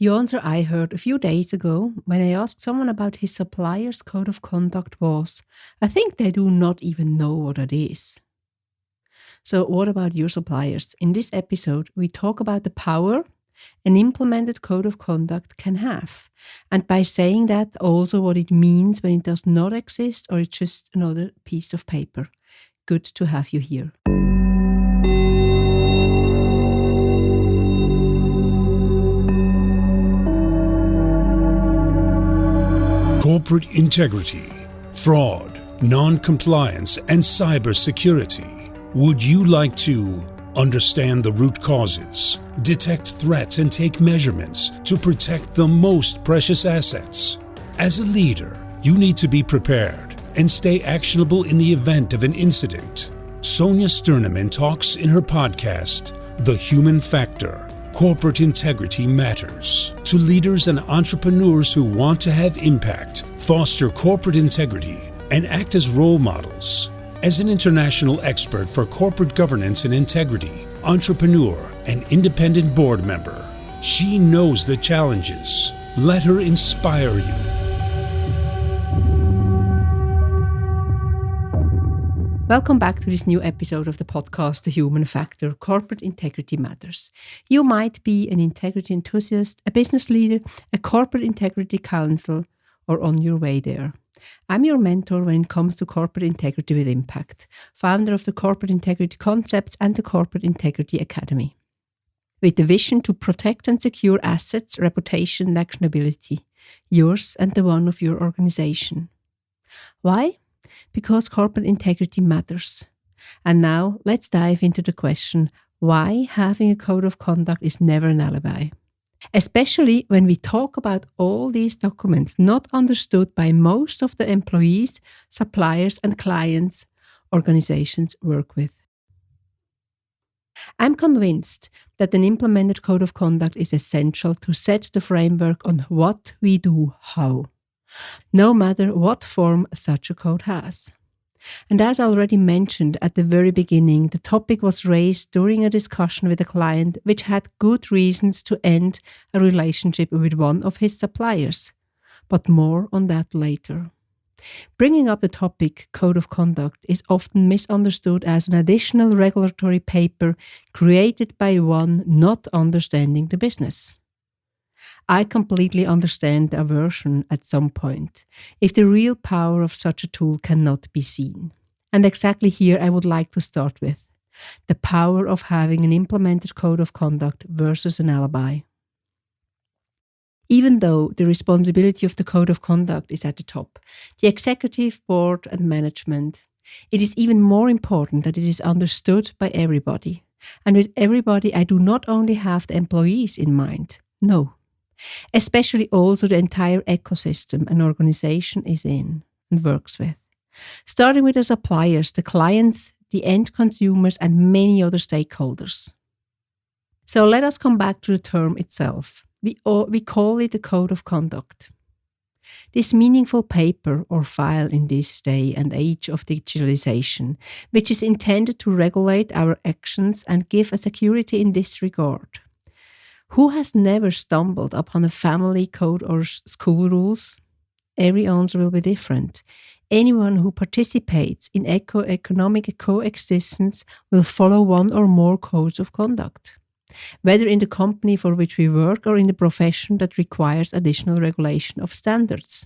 The answer I heard a few days ago when I asked someone about his supplier's code of conduct was, I think they do not even know what it is. So what about your suppliers? In this episode, we talk about the power an implemented code of conduct can have. And by saying that, also what it means when it does not exist or it's just another piece of paper. Good to have you here. Corporate integrity, fraud, non-compliance, and cybersecurity. Would you like to understand the root causes, detect threats, and take measurements to protect the most precious assets? As a leader, you need to be prepared and stay actionable in the event of an incident. Sonja Stirnimann talks in her podcast, The Human Factor. Corporate integrity matters. To leaders and entrepreneurs who want to have impact, foster corporate integrity, and act as role models. As an international expert for corporate governance and integrity, entrepreneur, and independent board member, she knows the challenges. Let her inspire you. Welcome back to this new episode of the podcast, The Human Factor, Corporate Integrity Matters. You might be an integrity enthusiast, a business leader, a corporate integrity counsel, or on your way there. I'm your mentor when it comes to corporate integrity with impact, founder of the Corporate Integrity Concepts and the Corporate Integrity Academy. With the vision to protect and secure assets, reputation, and actionability, yours and the one of your organization. Why? Because corporate integrity matters. And now let's dive into the question, why having a code of conduct is never an alibi. Especially when we talk about all these documents not understood by most of the employees, suppliers, and clients organizations work with. I'm convinced that an implemented code of conduct is essential to set the framework on what we do how, no matter what form such a code has. And as I already mentioned at the very beginning, the topic was raised during a discussion with a client which had good reasons to end a relationship with one of his suppliers. But more on that later. Bringing up the topic code of conduct is often misunderstood as an additional regulatory paper created by one not understanding the business. I completely understand the aversion at some point, if the real power of such a tool cannot be seen. And exactly here I would like to start with the power of having an implemented code of conduct versus an alibi. Even though the responsibility of the code of conduct is at the top, the executive board and management, it is even more important that it is understood by everybody. And with everybody, I do not only have the employees in mind, no. Especially also the entire ecosystem an organization is in and works with. Starting with the suppliers, the clients, the end consumers, and many other stakeholders. So let us come back to the term itself. We call it a code of conduct. This meaningful paper or file in this day and age of digitalization, which is intended to regulate our actions and give a security in this regard. Who has never stumbled upon a family code or school rules? Every answer will be different. Anyone who participates in economic coexistence will follow one or more codes of conduct, whether in the company for which we work or in the profession that requires additional regulation of standards.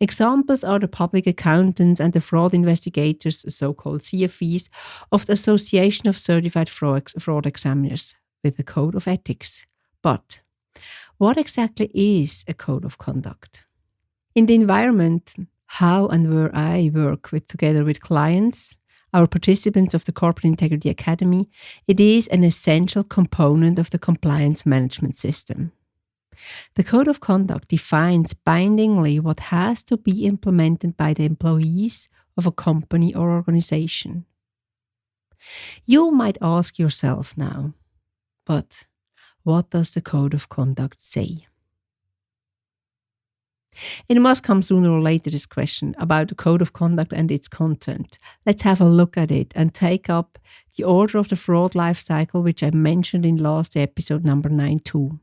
Examples are the public accountants and the fraud investigators, so-called CFEs, of the Association of Certified Fraud Examiners, with the Code of Ethics. But what exactly is a code of conduct? In the environment, how and where I work together with clients, our participants of the Corporate Integrity Academy, it is an essential component of the compliance management system. The code of conduct defines bindingly what has to be implemented by the employees of a company or organization. You might ask yourself now, but what does the code of conduct say? It must come sooner or later, this question about the code of conduct and its content. Let's have a look at it and take up the order of the fraud life cycle, which I mentioned in last episode number 9 too.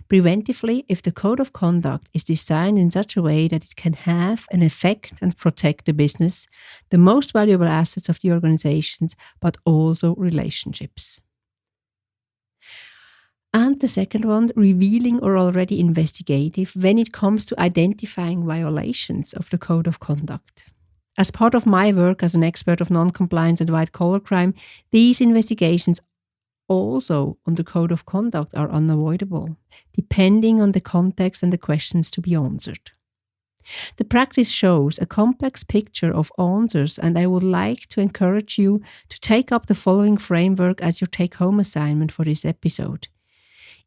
Preventively, if the code of conduct is designed in such a way that it can have an effect and protect the business, the most valuable assets of the organizations, but also relationships. And the second one, revealing or already investigative when it comes to identifying violations of the code of conduct. As part of my work as an expert of non-compliance and white-collar crime, these investigations also on the code of conduct are unavoidable, depending on the context and the questions to be answered. The practice shows a complex picture of answers, and I would like to encourage you to take up the following framework as your take-home assignment for this episode.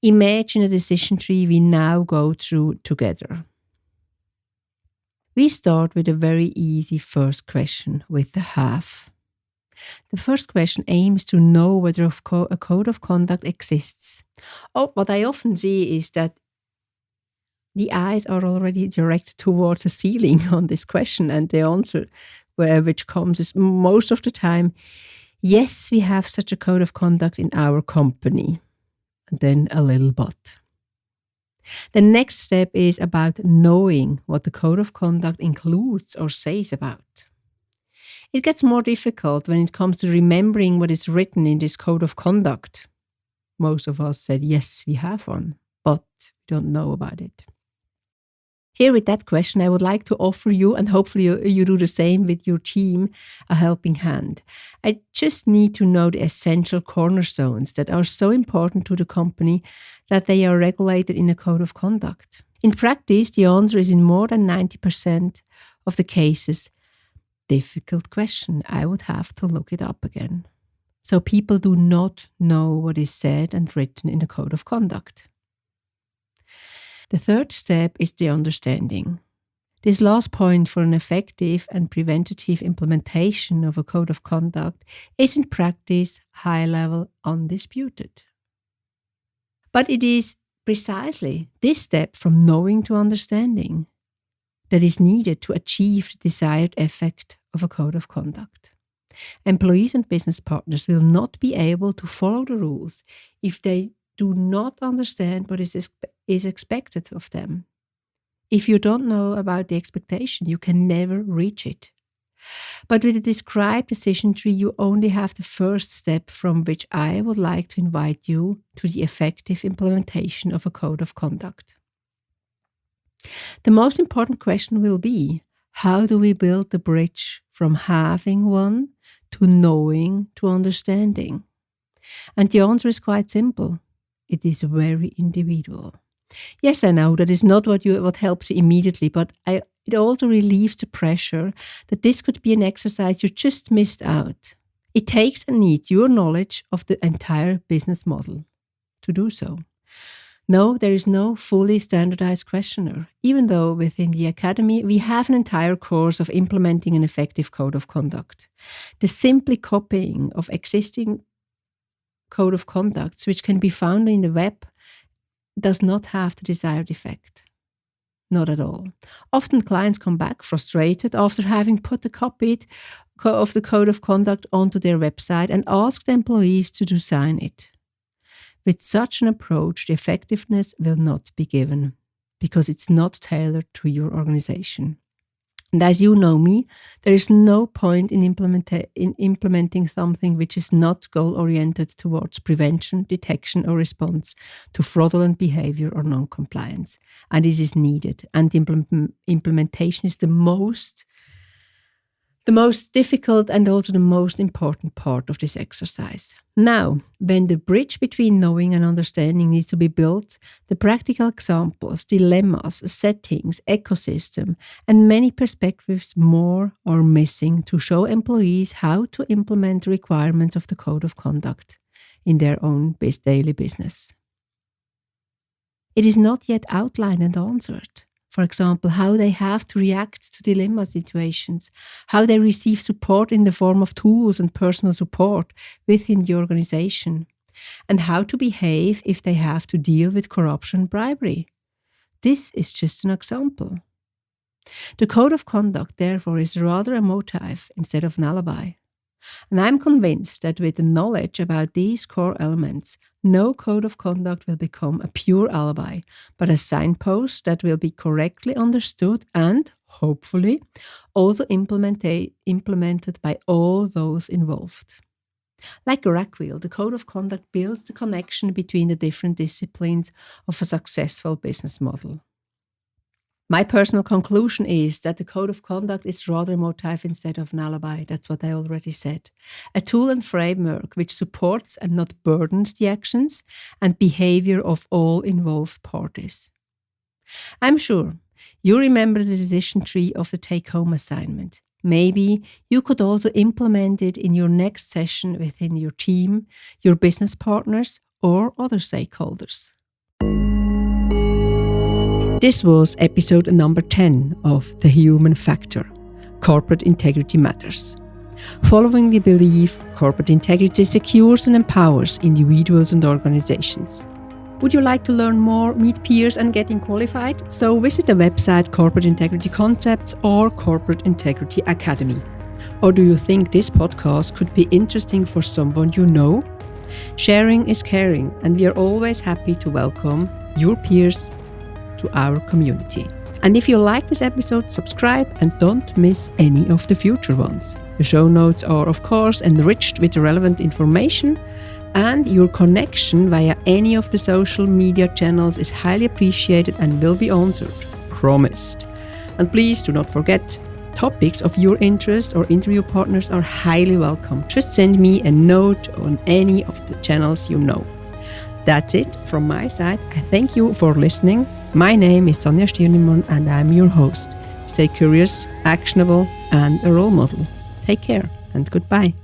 Imagine a decision tree we now go through together. We start with a very easy first question with the have. The first question aims to know whether a code of conduct exists. What I often see is that the eyes are already directed towards the ceiling on this question, and the answer which comes is most of the time, yes, we have such a code of conduct in our company. And then a little but. The next step is about knowing what the code of conduct includes or says about. It gets more difficult when it comes to remembering what is written in this code of conduct. Most of us said, yes, we have one, but we don't know about it. Here with that question, I would like to offer you, and hopefully you do the same with your team, a helping hand. I just need to know the essential cornerstones that are so important to the company that they are regulated in a code of conduct. In practice, the answer is in more than 90% of the cases, difficult question. I would have to look it up again. So people do not know what is said and written in the code of conduct. The third step is the understanding. This last point for an effective and preventative implementation of a code of conduct is in practice high level undisputed. But it is precisely this step from knowing to understanding that is needed to achieve the desired effect of a code of conduct. Employees and business partners will not be able to follow the rules if they do not understand what is expected of them. If you don't know about the expectation, you can never reach it. But with the described decision tree, you only have the first step from which I would like to invite you to the effective implementation of a code of conduct. The most important question will be, how do we build the bridge from having one to knowing to understanding? And the answer is quite simple. It is very individual. Yes, I know that is not what helps you immediately, but it also relieves the pressure that this could be an exercise you just missed out. It takes and needs your knowledge of the entire business model to do so. No, there is no fully standardized questionnaire, even though within the Academy we have an entire course of implementing an effective code of conduct. The simply copying of existing code of conducts, which can be found in the web, does not have the desired effect. Not at all. Often clients come back frustrated after having put a copy of the code of conduct onto their website and ask the employees to sign it. With such an approach, the effectiveness will not be given because it's not tailored to your organization. And as you know me, there is no point in implementing something which is not goal-oriented towards prevention, detection, or response to fraudulent behavior or non-compliance. And it is needed. And the implementation is the most difficult and also the most important part of this exercise. Now, when the bridge between knowing and understanding needs to be built, the practical examples, dilemmas, settings, ecosystem, and many perspectives more are missing to show employees how to implement the requirements of the code of conduct in their own daily business. It is not yet outlined and answered. For example, how they have to react to dilemma situations, how they receive support in the form of tools and personal support within the organization, and how to behave if they have to deal with corruption and bribery. This is just an example. The code of conduct, therefore, is rather a motive instead of an alibi. And I'm convinced that with the knowledge about these core elements, no code of conduct will become a pure alibi, but a signpost that will be correctly understood and, hopefully, also implemented by all those involved. Like a rack wheel, the code of conduct builds the connection between the different disciplines of a successful business model. My personal conclusion is that the code of conduct is rather a motive instead of an alibi. That's what I already said. A tool and framework which supports and not burdens the actions and behavior of all involved parties. I'm sure you remember the decision tree of the take-home assignment. Maybe you could also implement it in your next session within your team, your business partners, or other stakeholders. This was episode number 10 of The Human Factor, Corporate Integrity Matters. Following the belief, corporate integrity secures and empowers individuals and organizations. Would you like to learn more, meet peers and getting qualified? So visit the website Corporate Integrity Concepts or Corporate Integrity Academy. Or do you think this podcast could be interesting for someone you know? Sharing is caring, and we are always happy to welcome your peers to our community. And if you like this episode, subscribe and don't miss any of the future ones. The show notes are, of course, enriched with relevant information, and your connection via any of the social media channels is highly appreciated and will be answered. Promised. And please do not forget, topics of your interest or interview partners are highly welcome. Just send me a note on any of the channels you know. That's it from my side. I thank you for listening. My name is Sonja Stirnimann and I'm your host. Stay curious, actionable, and a role model. Take care and goodbye.